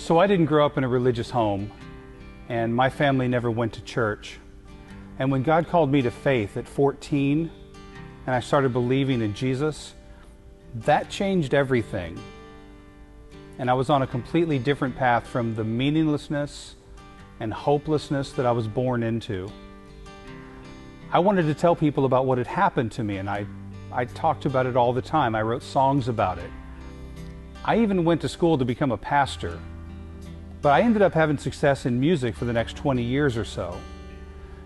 So I didn't grow up in a religious home, and my family never went to church. And when God called me to faith at 14, and I started believing in Jesus, that changed everything. And I was on a completely different path from the meaninglessness and hopelessness that I was born into. I wanted to tell people about what had happened to me, and I talked about it all the time. I wrote songs about it. I even went to school to become a pastor. But I ended up having success in music for the next 20 years or so.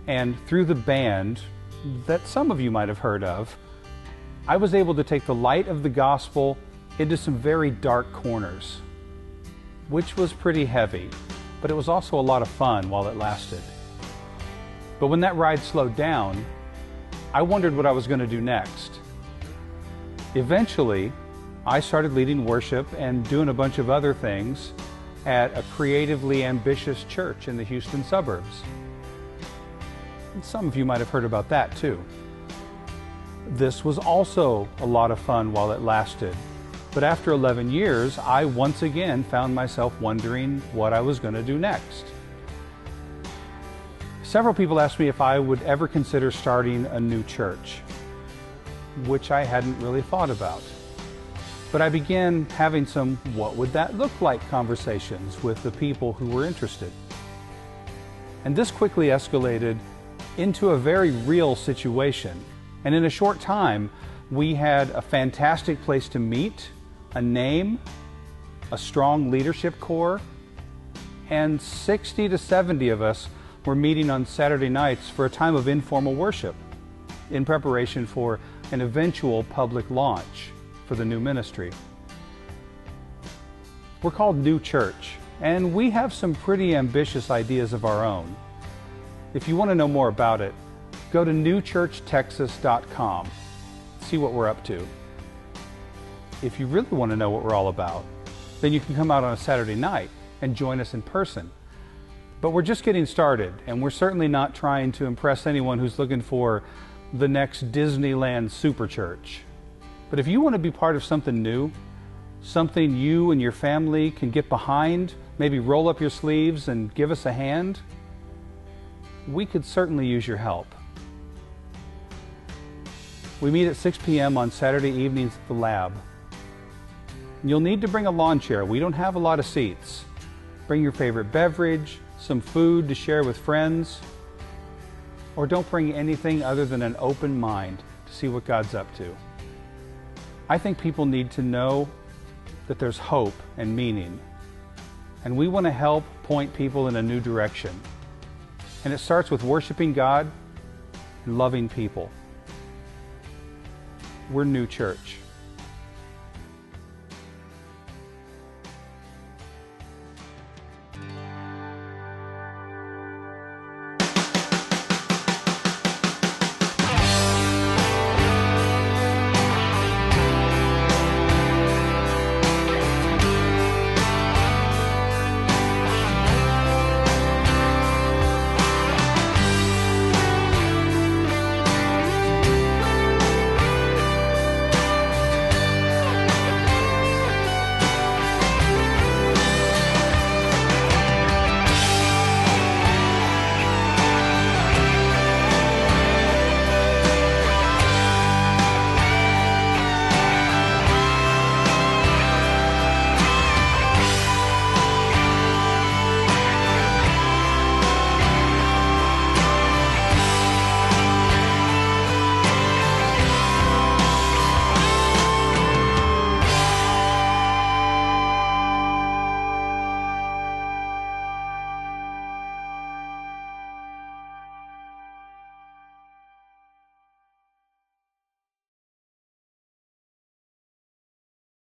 And through the band that some of you might have heard of, I was able to take the light of the gospel into some very dark corners, which was pretty heavy, but it was also a lot of fun while it lasted. But when that ride slowed down, I wondered what I was going to do next. Eventually, I started leading worship and doing a bunch of other things at a creatively ambitious church in the Houston suburbs. And some of you might have heard about that too. This was also a lot of fun while it lasted. But after 11 years, I once again found myself wondering what I was going to do next. Several people asked me if I would ever consider starting a new church, which I hadn't really thought about. But I began having some what would that look like conversations with the people who were interested. And this quickly escalated into a very real situation. And in a short time, we had a fantastic place to meet, a name, a strong leadership core, and 60 to 70 of us were meeting on Saturday nights for a time of informal worship in preparation for an eventual public launch for the new ministry. We're called NewChurch, and we have some pretty ambitious ideas of our own. If you want to know more about it, go to NewChurchTexas.com. See what we're up to. If you really want to know what we're all about, then you can come out on a Saturday night and join us in person. But we're just getting started, and we're certainly not trying to impress anyone who's looking for the next Disneyland super church. But if you want to be part of something new, something you and your family can get behind, maybe roll up your sleeves and give us a hand, we could certainly use your help. We meet at 6 p.m. on Saturday evenings at the lab. You'll need to bring a lawn chair. We don't have a lot of seats. Bring your favorite beverage, some food to share with friends, or don't bring anything other than an open mind to see what God's up to. I think people need to know that there's hope and meaning, and we want to help point people in a new direction. And it starts with worshiping God and loving people. We're NewChurch.